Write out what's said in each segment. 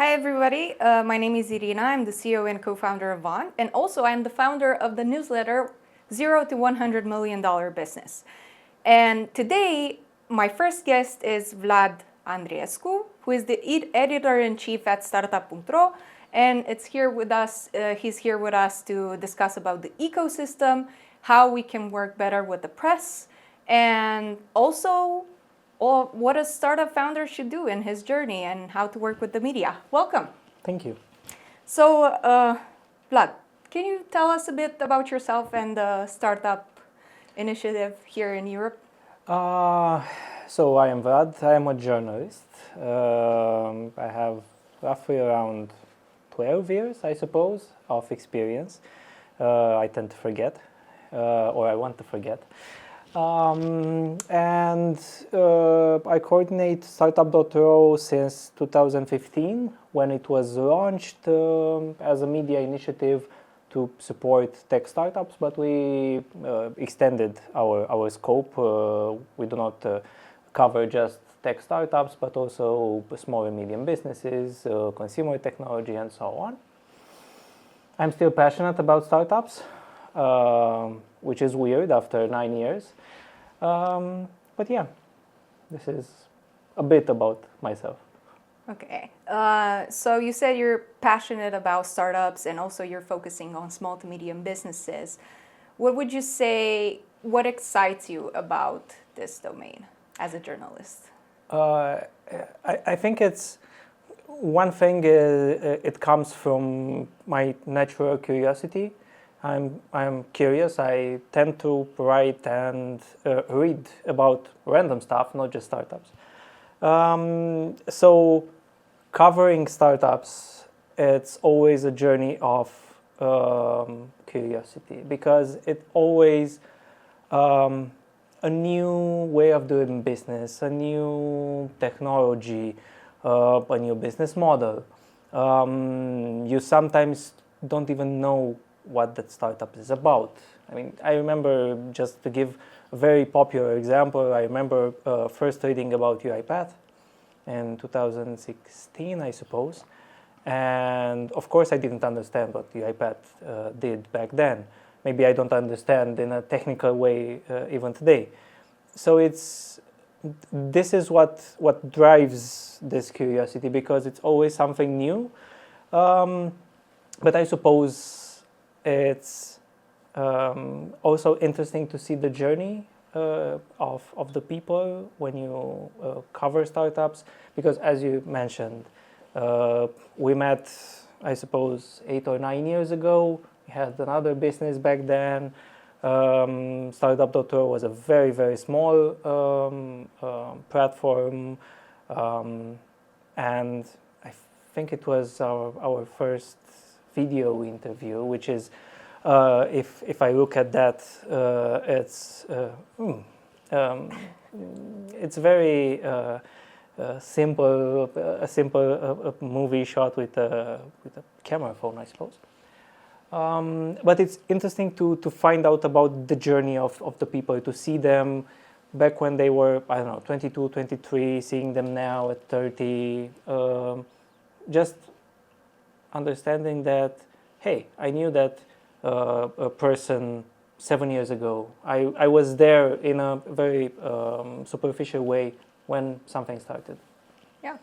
Hi everybody, my name is Irina. I'm the CEO and co-founder of Vaunt, and also I'm the founder of the newsletter $0 to $100 million Business. And today, my first guest is Vlad Andriescu, who is the editor-in-chief at Start-up.ro, and he's here with us to discuss about the ecosystem, how we can work better with the press, and also what a startup founder should do in his journey and how to work with the media. Welcome. Thank you. So, Vlad, can you tell us a bit about yourself and the startup initiative here in Europe? So I am Vlad. I am a journalist. I have roughly around 12 years, I suppose, of experience. I tend to forget, or I want to forget. And I coordinate Start-up.ro since 2015, when it was launched as a media initiative to support tech startups, but we extended our scope. We do not cover just tech startups, but also small and medium businesses, consumer technology, and so on. I'm still passionate about startups, which is weird after 9 years. But yeah, this is a bit about myself. Okay. So you said you're passionate about startups and also you're focusing on small to medium businesses. What would you say, what excites you about this domain as a journalist? I think it's one thing, it comes from my natural curiosity. I'm curious. I tend to write and read about random stuff, not just startups. So covering startups, it's always a journey of curiosity, because it's always a new way of doing business, a new technology, a new business model. You sometimes don't even know what that startup is about. I mean, I remember, just to give a very popular example, I remember first reading about UiPath in 2016, I suppose. And of course, I didn't understand what UiPath did back then. Maybe I don't understand in a technical way even today. So this is what drives this curiosity, because it's always something new. But I suppose it's also interesting to see the journey of the people when you cover startups, because as you mentioned, we met, I suppose, 8 or 9 years ago. We had another business back then. Startup.ro was a very, very small platform, and I think it was our first video interview, which is, if I look at that, it's very simple, a simple movie shot with a camera phone, I suppose. But it's interesting to find out about the journey of the people, to see them back when they were, I don't know, 22, 23, seeing them now at 30, just understanding that, hey, I knew that a person 7 years ago. I was there in a very superficial way when something started. Yeah.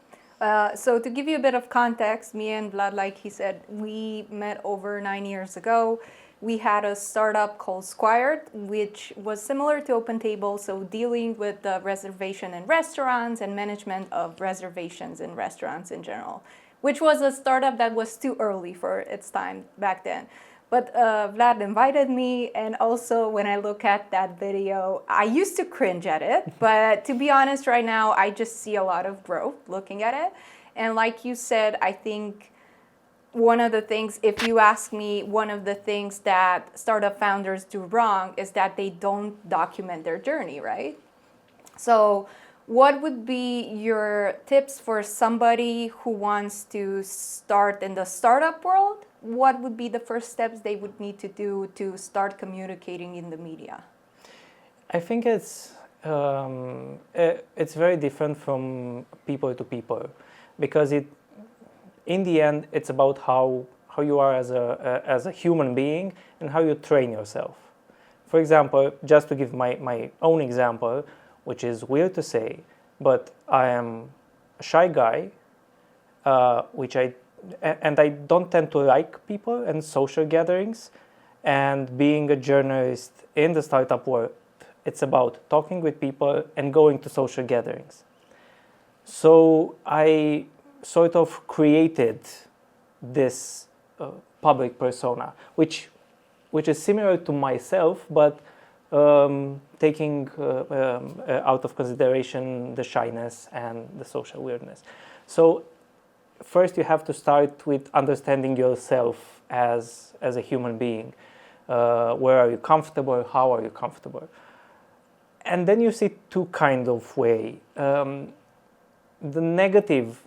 So to give you a bit of context, me and Vlad, like he said, we met over 9 years ago. We had a startup called Squired, which was similar to OpenTable, so dealing with the reservation in restaurants and management of reservations in restaurants in general, which was a startup that was too early for its time back then. But Vlad invited me, and also when I look at that video, I used to cringe at it, but to be honest, right now, I just see a lot of growth looking at it. And like you said, I think one of the things, if you ask me, one of the things that startup founders do wrong is that they don't document their journey, right? So what would be your tips for somebody who wants to start in the startup world? What would be the first steps they would need to do to start communicating in the media? I think it's very different from people to people, because in the end, it's about how you are as a human being and how you train yourself. For example, just to give my own example, which is weird to say, but I am a shy guy, and I don't tend to like people and social gatherings. And being a journalist in the startup world, it's about talking with people and going to social gatherings. So I sort of created this public persona, which is similar to myself, but taking out of consideration the shyness and the social weirdness. So first you have to start with understanding yourself as a human being. Where are you comfortable? How are you comfortable? And then you see two kinds of way. The negative,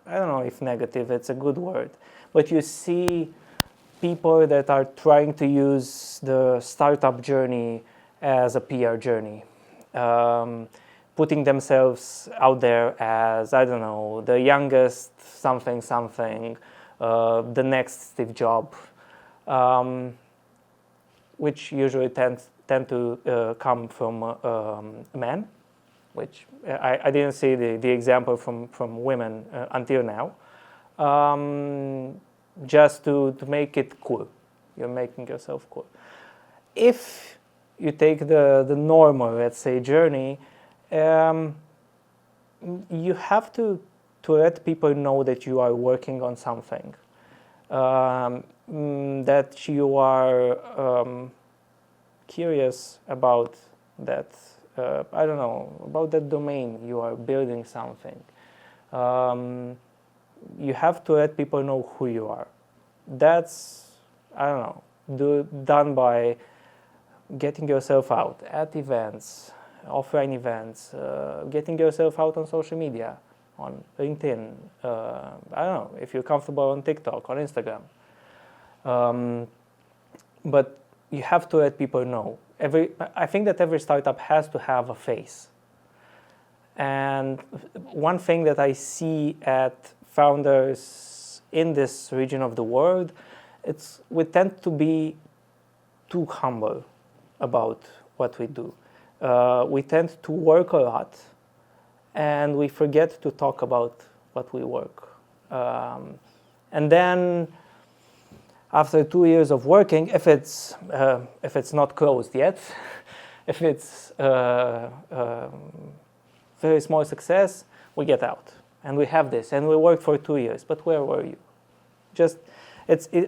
I don't know if negative, it's a good word, but you see people that are trying to use the startup journey as a PR journey, putting themselves out there as, I don't know, the youngest something, the next Steve Jobs, which usually tend to come from men, which I didn't see the example from women until now. Just to make it cool. You're making yourself cool. If you take the normal, let's say, journey, you have to let people know that you are working on something, that you are curious about that, I don't know, about that domain, you are building something. You have to let people know who you are. That's, I don't know, done by getting yourself out at events, offline events, getting yourself out on social media, on LinkedIn, I don't know, if you're comfortable on TikTok, on Instagram. But you have to let people know. I think that every startup has to have a face. And one thing that I see at founders in this region of the world, we tend to be too humble about what we do. We tend to work a lot, and we forget to talk about what we work. And then, after 2 years of working, if it's not closed yet, if it's very small success, we get out. And we have this, and we worked for 2 years, but where were you?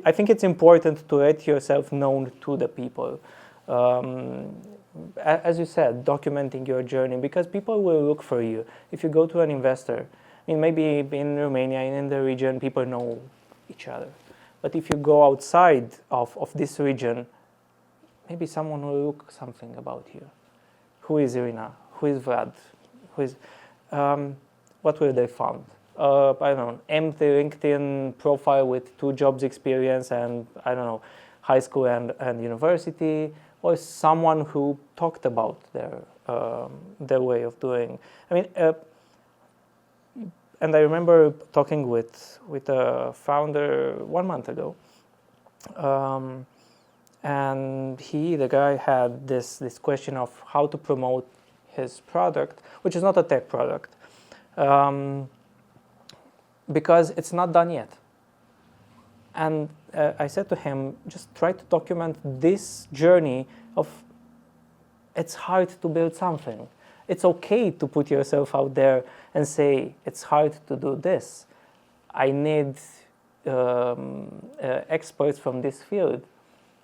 I think it's important to let yourself known to the people. As you said, documenting your journey, because people will look for you. If you go to an investor, I mean, maybe in Romania and in the region, people know each other. But if you go outside of this region, maybe someone will look something about you. Who is Irina? Who is Vlad? What will they find? I don't know, empty LinkedIn profile with 2 jobs experience and, I don't know, high school and university, or someone who talked about their way of doing. I mean, and I remember talking with a founder 1 month ago, and the guy had this question of how to promote his product, which is not a tech product, because it's not done yet. And I said to him, just try to document this journey of, it's hard to build something. It's okay to put yourself out there and say, it's hard to do this. I need experts from this field.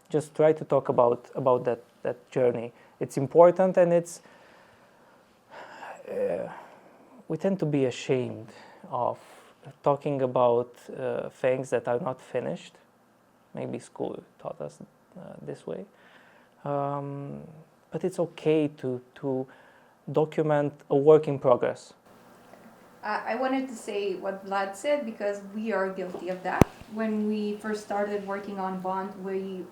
Just try to talk about that journey. It's important, and we tend to be ashamed of talking about things that are not finished. Maybe school taught us this way. But it's okay to document a work in progress. I wanted to say what Vlad said, because we are guilty of that. When we first started working on Vaunt, we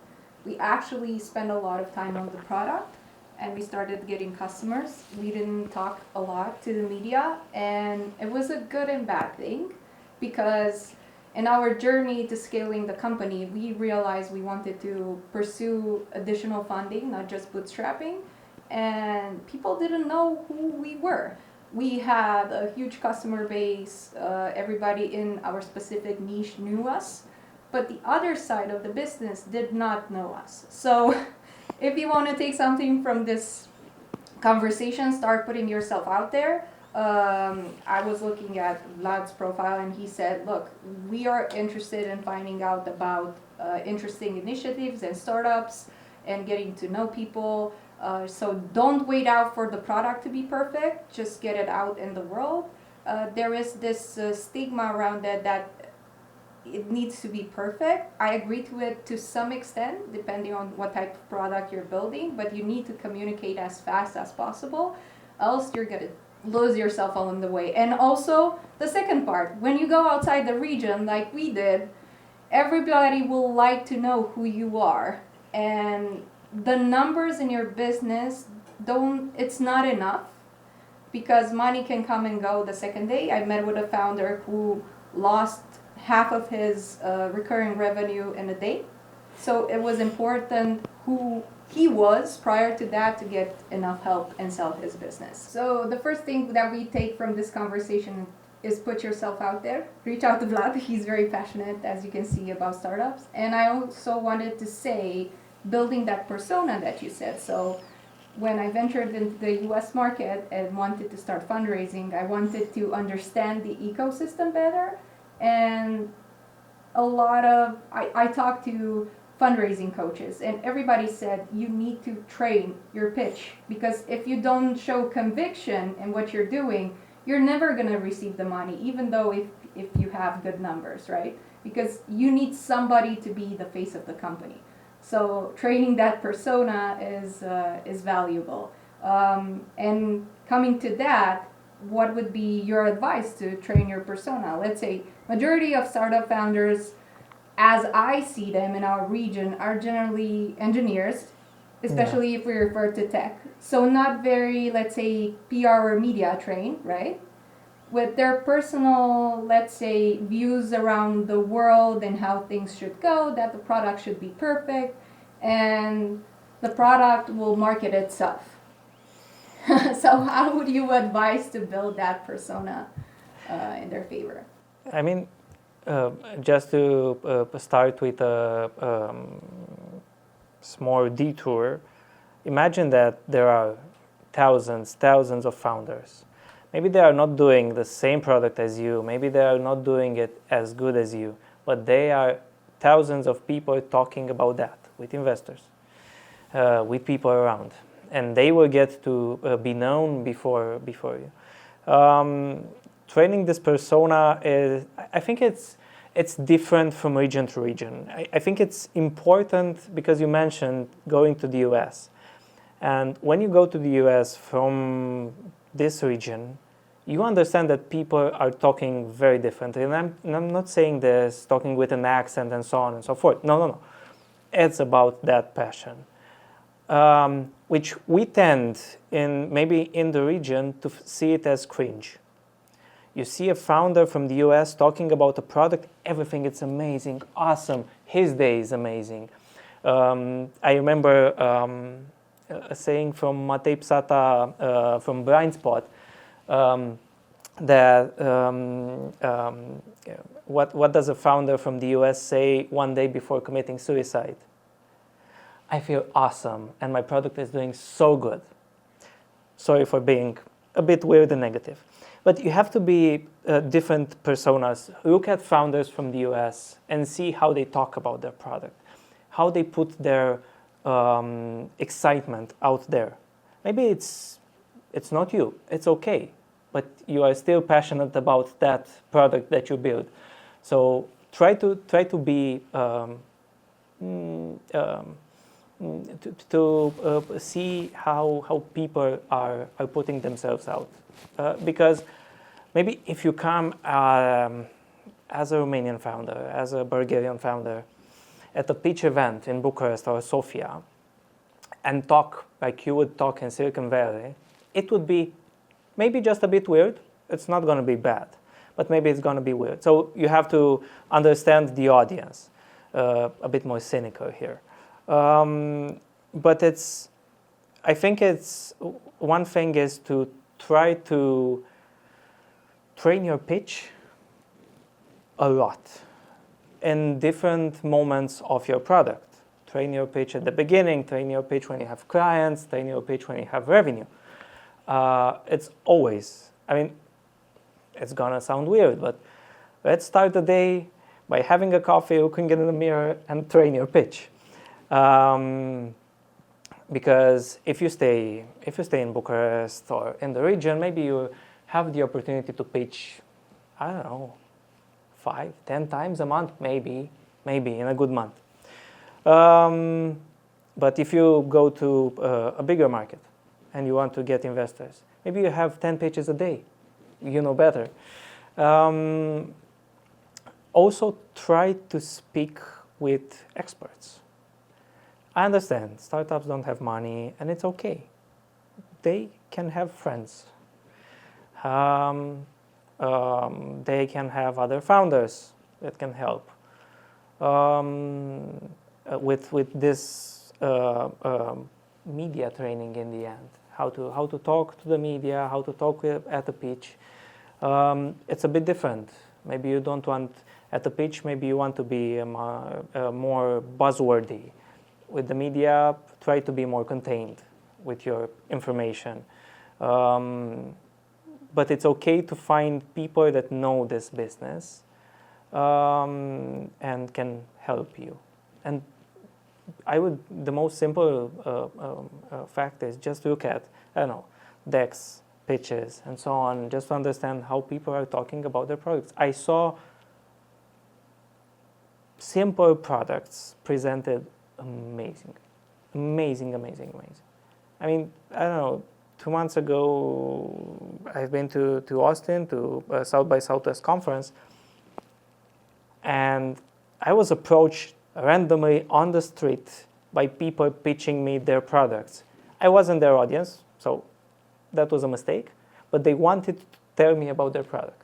actually spent a lot of time on the product, and we started getting customers. We didn't talk a lot to the media, and it was a good and bad thing, because In our journey to scaling the company, we realized we wanted to pursue additional funding, not just bootstrapping. And people didn't know who we were. We had a huge customer base. Everybody in our specific niche knew us. But the other side of the business did not know us. So if you want to take something from this conversation, start putting yourself out there. I was looking at Vlad's profile and he said, look, we are interested in finding out about interesting initiatives and startups and getting to know people. So don't wait out for the product to be perfect, just get it out in the world. There is this stigma around it that it needs to be perfect. I agree to it to some extent, depending on what type of product you're building, but you need to communicate as fast as possible, else you're gonna lose yourself along the way. And also, the second part, when you go outside the region, like we did, everybody will like to know who you are. And the numbers in your business it's not enough, because money can come and go the second day. I met with a founder who lost half of his recurring revenue in a day. So it was important who he was prior to that to get enough help and sell his business. So the first thing that we take from this conversation is put yourself out there. Reach out to Vlad. He's very passionate, as you can see, about startups. And I also wanted to say, building that persona that you said. So when I ventured into the US market and wanted to start fundraising, I wanted to understand the ecosystem better. And I talked to fundraising coaches, and everybody said you need to train your pitch, because if you don't show conviction in what you're doing, you're never going to receive the money, even though if you have good numbers, right? Because you need somebody to be the face of the company. So training that persona is valuable. And coming to that, what would be your advice to train your persona? Let's say majority of startup founders, as I see them in our region, are generally engineers, especially if we refer to tech. So not very, let's say, PR or media trained, right? With their personal, let's say, views around the world and how things should go, that the product should be perfect, and the product will market itself. So how would you advise to build that persona in their favor? I mean, just to start with a small detour, imagine that there are thousands of founders. Maybe they are not doing the same product as you, maybe they are not doing it as good as you, but they are thousands of people talking about that with investors, with people around. And they will get to be known before you. Training this persona is, I think it's different from region to region. I think it's important because you mentioned going to the US. And when you go to the US from this region, you understand that people are talking very differently. And I'm not saying this, talking with an accent and so on and so forth. No. It's about that passion. Which we tend, maybe in the region, to see it as cringe. You see a founder from the US talking about a product, everything is amazing, awesome, his day is amazing. I remember a saying from Matej Psata from Blindspot, what does a founder from the US say one day before committing suicide? I feel awesome and my product is doing so good. Sorry for being a bit weird and negative. But you have to be different personas. Look at founders from the US and see how they talk about their product, how they put their excitement out there. Maybe it's not you, it's okay, but you are still passionate about that product that you build. So try to be to see how people are putting themselves out. Because maybe if you come as a Romanian founder, as a Bulgarian founder, at a pitch event in Bucharest or Sofia, and talk like you would talk in Silicon Valley, it would be maybe just a bit weird. It's not going to be bad. but maybe it's going to be weird. So you have to understand the audience, a bit more cynical here. But I think one thing is to try to train your pitch a lot in different moments of your product. Train your pitch at the beginning, train your pitch when you have clients, train your pitch when you have revenue. It's always, it's gonna sound weird, but let's start the day by having a coffee, looking in the mirror, and train your pitch. Because if you stay in Bucharest or in the region, maybe you have the opportunity to pitch, 5, 10 times a month, maybe in a good month. But if you go to a bigger market and you want to get investors, maybe you have 10 pitches a day. You know better. Also, try to speak with experts. I understand startups don't have money, and it's okay. They can have friends. They can have other founders that can help. With this media training in the end, how to talk to the media, how to talk at the pitch. It's a bit different. Maybe you don't want at the pitch. Maybe you want to be more buzzwordy. With the media, try to be more contained with your information. But it's okay to find people that know this business and can help you. And the most simple fact is just look at, decks, pitches, and so on, just to understand how people are talking about their products. I saw simple products presented amazing. 2 months ago, I've been to Austin, to South by Southwest conference, and I was approached randomly on the street by people pitching me their products. I wasn't their audience, so that was a mistake, but they wanted to tell me about their product,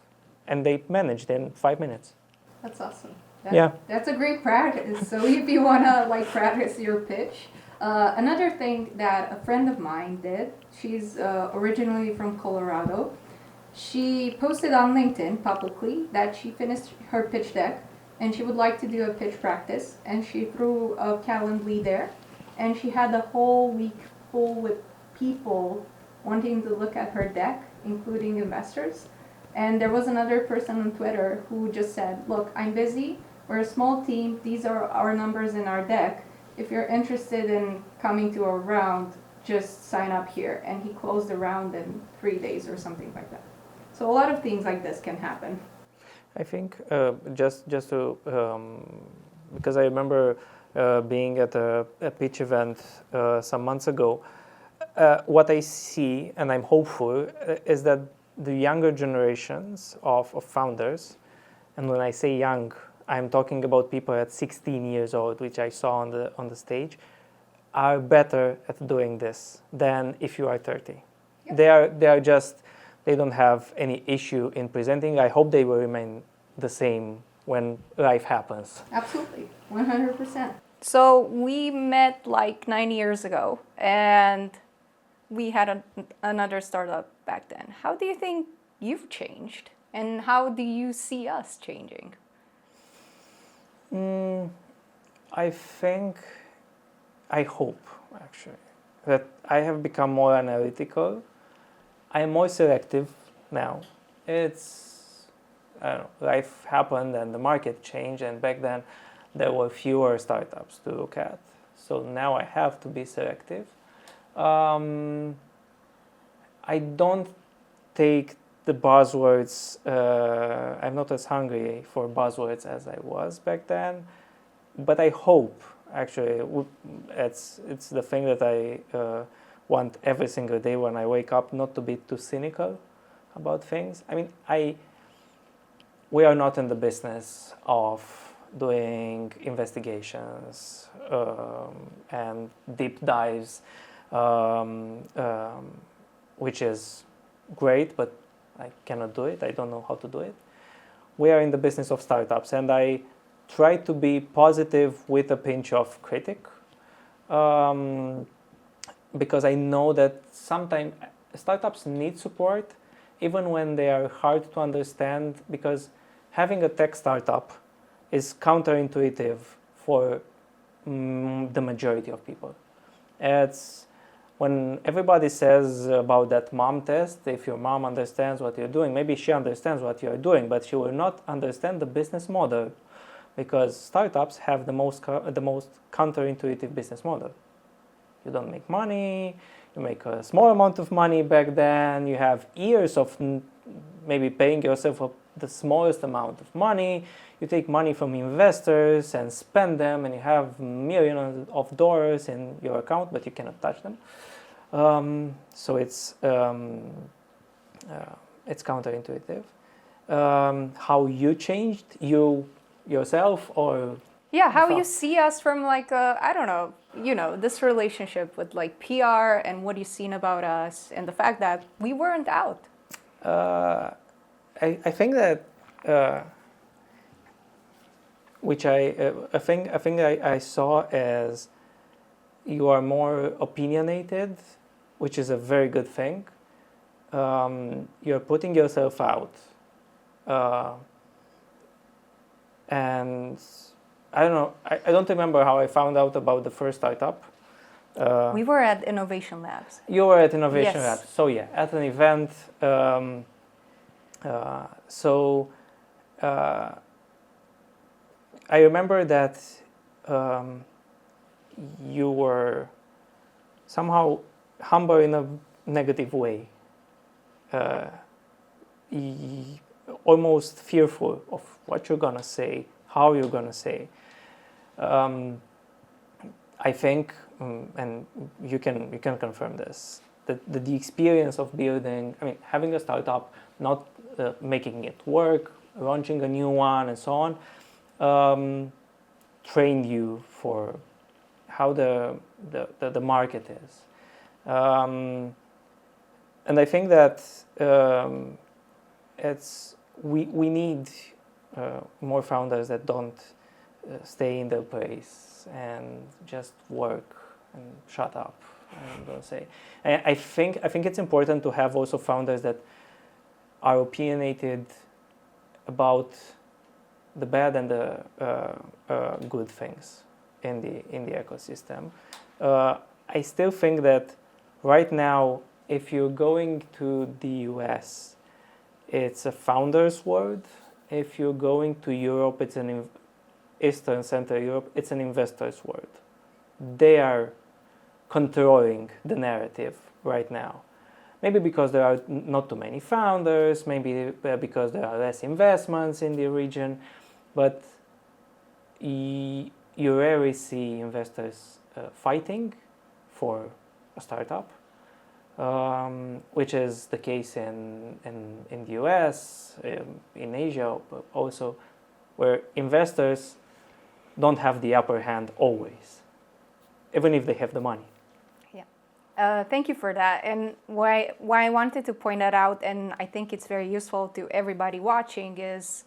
and they managed in 5 minutes. That's awesome. That's a great practice. So if you want to practice your pitch, another thing that a friend of mine did, she's originally from Colorado. She posted on LinkedIn publicly that she finished her pitch deck and she would like to do a pitch practice, and she threw a Calendly there, and she had the whole week full with people wanting to look at her deck, including investors. And there was another person on Twitter who just said, look, I'm busy, we're a small team, these are our numbers in our deck. If you're interested in coming to a round, just sign up here. And he closed the round in 3 days or something like that. So a lot of things like this can happen. I think just to, because I remember being at a pitch event some months ago, what I see, and I'm hopeful, is that the younger generations of founders, and when I say young, I'm talking about people at 16 years old, which I saw on the stage, are better at doing this than if you are 30. Yep. They don't have any issue in presenting. I hope they will remain the same when life happens. Absolutely, 100%. So we met 9 years ago, and we had another startup back then. How do you think you've changed, and how do you see us changing? I hope, actually, that I have become more analytical. I am more selective now. Life happened and the market changed, and back then there were fewer startups to look at. So now I have to be selective. I don't take the buzzwords, I'm not as hungry for buzzwords as I was back then, but I hope, actually, it's the thing that I want every single day when I wake up, not to be too cynical about things. We are not in the business of doing investigations and deep dives, which is great, but I cannot do it. I don't know how to do it. we are in the business of startups, and I try to be positive with a pinch of critic, because I know that sometimes startups need support, even when they are hard to understand, because having a tech startup is counterintuitive for the majority of people. It's when everybody says about that mom test, if your mom understands what you're doing, maybe she understands what you're doing, but she will not understand the business model, because startups have the most counterintuitive business model. You don't make money, you make a small amount of money back then, you have years of maybe paying yourself the smallest amount of money, you take money from investors and spend them, and you have millions of dollars in your account, but you cannot touch them. So it's counterintuitive. How you changed yourself, or yeah, how you see us from like I don't know, this relationship with like PR, and what you've seen about us, and the fact that we weren't out. I think that which I think I saw as you are more opinionated, which is a very good thing. You're putting yourself out, and I don't know. I don't remember how I found out about the first startup. We were at Innovation Labs. You were at Innovation Yes. Labs. So yeah, at an event. I remember that you were somehow humble in a negative way, almost fearful of what you're gonna say, how you're gonna say. I think, and you can confirm this, that the experience of building, having a startup, not making it work, launching a new one, and so on, trained you for how the market is. And I think that we need more founders that don't stay in their place and just work and shut up and don't say. I think it's important to have also founders that are opinionated about the bad and the good things in the ecosystem. I still think that right now, if you're going to the US, it's a founder's world. If you're going to Europe, it's an Eastern Central Europe, it's an investor's world. They are controlling the narrative right now. Maybe because there are not too many founders, maybe because there are less investments in the region, but you rarely see investors fighting for a startup, which is the case in the US, in Asia also, where investors don't have the upper hand always, even if they have the money. Thank you for that. And why I wanted to point that out, and I think it's very useful to everybody watching, is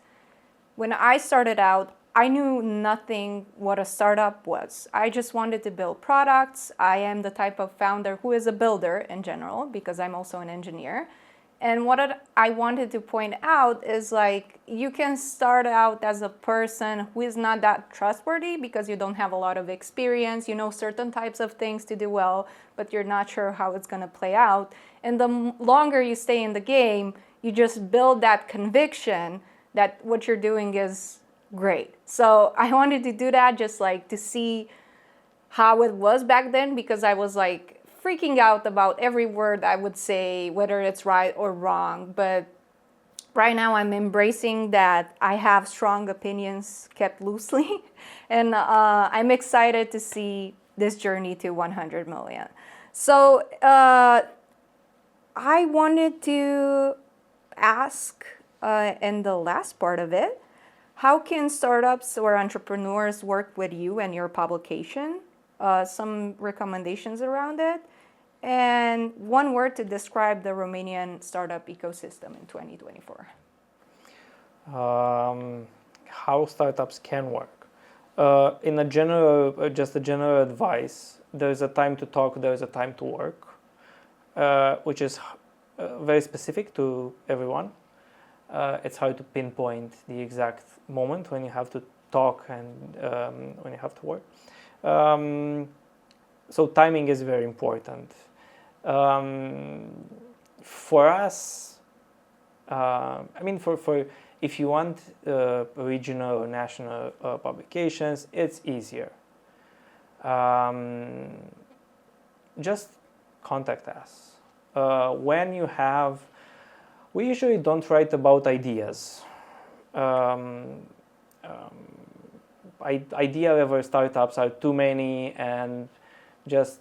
when I started out, I knew nothing what a startup was. I just wanted to build products. I am the type of founder who is a builder in general, because I'm also an engineer. And what I wanted to point out is, like, you can start out as a person who is not that trustworthy because you don't have a lot of experience. You know certain types of things to do well, but you're not sure how it's going to play out. And the longer you stay in the game, you just build that conviction that what you're doing is great. So I wanted to do that, just like to see how it was back then, because I was like freaking out about every word I would say, whether it's right or wrong. But right now I'm embracing that I have strong opinions kept loosely, and I'm excited to see this journey to 100 million. So I wanted to ask, in the last part of it, how can startups or entrepreneurs work with you and your publication? Some recommendations around it, and one word to describe the Romanian startup ecosystem in 2024. how startups can work. In a general, just a general advice, there's a time to talk, there's a time to work, which is very specific to everyone. It's hard to pinpoint the exact moment when you have to talk and when you have to work. So timing is very important. For us, for if you want regional or national publications, it's easier. Just contact us. When you have, we usually don't write about ideas. Idea level startups are too many and just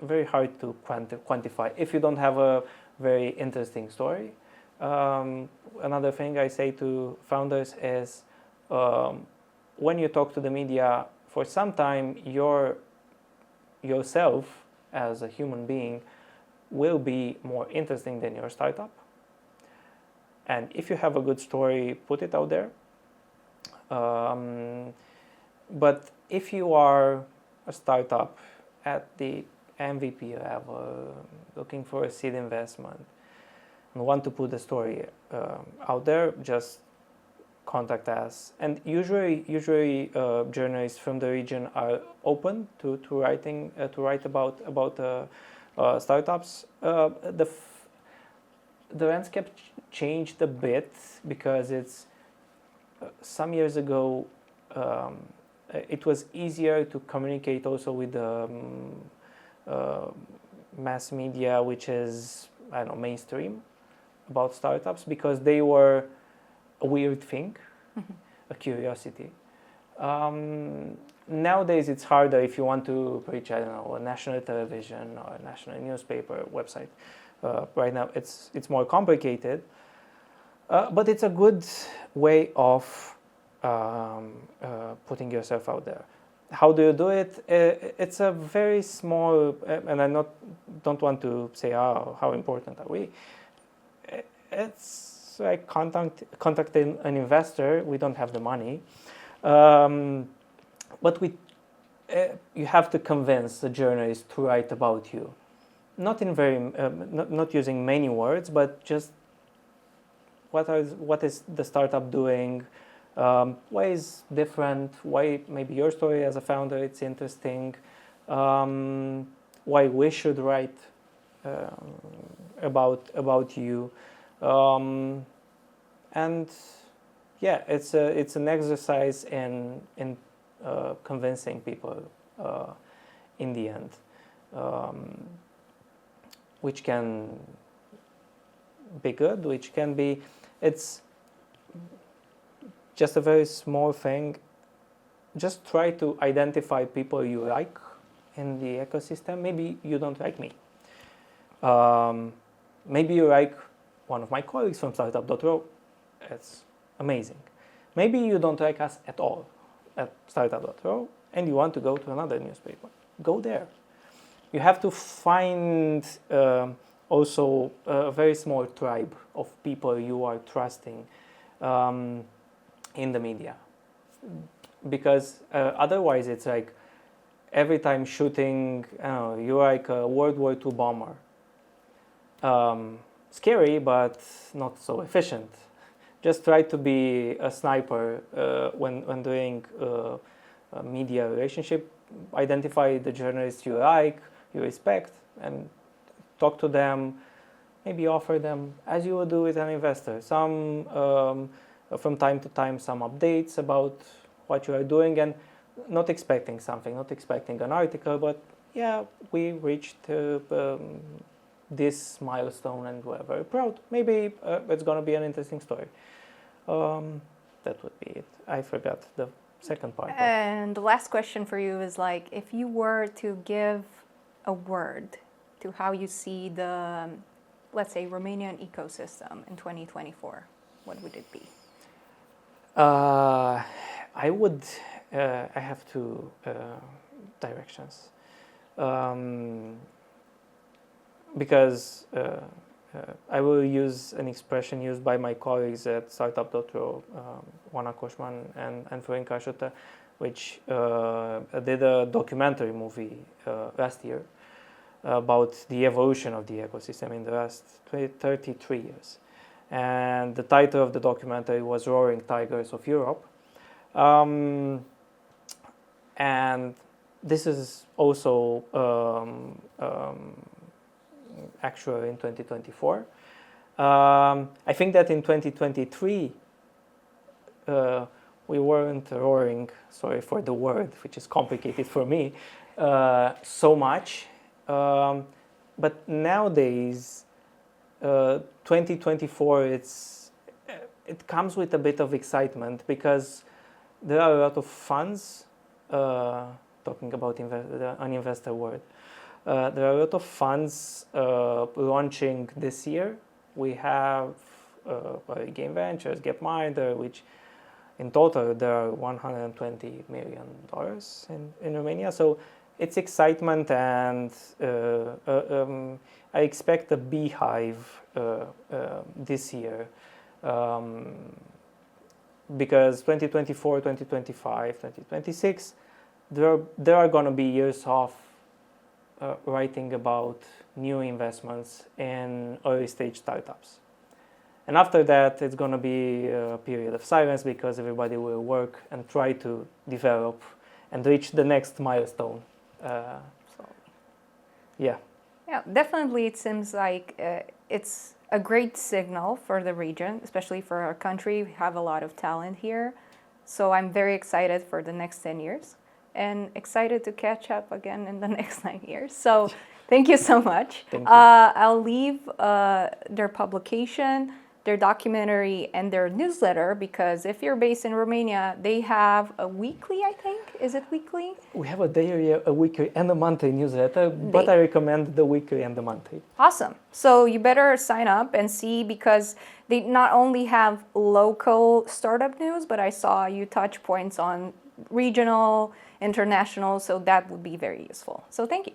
very hard to quantify if you don't have a very interesting story. Another thing I say to founders is when you talk to the media, for some time yourself as a human being will be more interesting than your startup. And if you have a good story, put it out there. But if you are a startup at the MVP level, looking for a seed investment, and want to put the story out there, just contact us. And usually journalists from the region are open to write about startups. The landscape changed a bit because it's some years ago. It was easier to communicate also with the mass media, which is, I don't know, mainstream, about startups, because they were a weird thing, a curiosity. Nowadays it's harder if you want to reach, I don't know, a national television or a national newspaper website. Right now it's more complicated, but it's a good way of putting yourself out there. How do you do it? It's a very small, and I don't want to say, how important are we? It's like contacting an investor. We don't have the money, but you have to convince the journalist to write about you. Not in not using many words, but just what is the startup doing? Why is different? Why maybe your story as a founder it's interesting? Why we should write about you? And yeah, it's an exercise in convincing people in the end, which can be good, which can be, it's just a very small thing. Just try to identify people you like in the ecosystem. Maybe you don't like me. Maybe you like one of my colleagues from Start-up.ro. It's amazing. Maybe you don't like us at all at Start-up.ro and you want to go to another newspaper. Go there. You have to find also a very small tribe of people you are trusting in the media, because otherwise it's like every time shooting, you're like a World War II bomber. Scary, but not so efficient. Just try to be a sniper when doing a media relationship. Identify the journalists you like, you respect, and talk to them. Maybe offer them, as you would do with an investor, some from time to time some updates about what you are doing, and not expecting something, not expecting an article, but yeah, we reached this milestone and we're very proud. Maybe it's going to be an interesting story. That would be it. I forgot the second part. And the last question for you is like, if you were to give a word to how you see the, let's say, Romanian ecosystem in 2024, what would it be? I would, I have two directions. Because I will use an expression used by my colleagues at Start-up.ro, Oana Koshman and Florin Kașută, which did a documentary movie last year about the evolution of the ecosystem in the last 33 years. And the title of the documentary was Roaring Tigers of Europe. And this is also actual in 2024. I think that in 2023, we weren't roaring, sorry for the word, which is complicated for me, so much. But nowadays, 2024, it comes with a bit of excitement because there are a lot of funds, talking about an investor word, there are a lot of funds launching this year. We have Game Ventures, Gapminder, which in total there are $120 million in Romania. So it's excitement, and I expect a beehive this year, because 2024, 2025, 2026, there are going to be years of writing about new investments in early stage startups. And after that, it's going to be a period of silence because everybody will work and try to develop and reach the next milestone. Yeah. Yeah, definitely it seems like it's a great signal for the region, especially for our country. We have a lot of talent here. So I'm very excited for the next 10 years and excited to catch up again in the next 9 years. So thank you so much. Thank you. I'll leave their publication, their documentary, and their newsletter, because if you're based in Romania, they have a weekly, I think. Is it weekly? We have a daily, a weekly, and a monthly newsletter, but I recommend the weekly and the monthly. Awesome. So you better sign up and see, because they not only have local startup news, but I saw you touch points on regional, international, so that would be very useful. So thank you.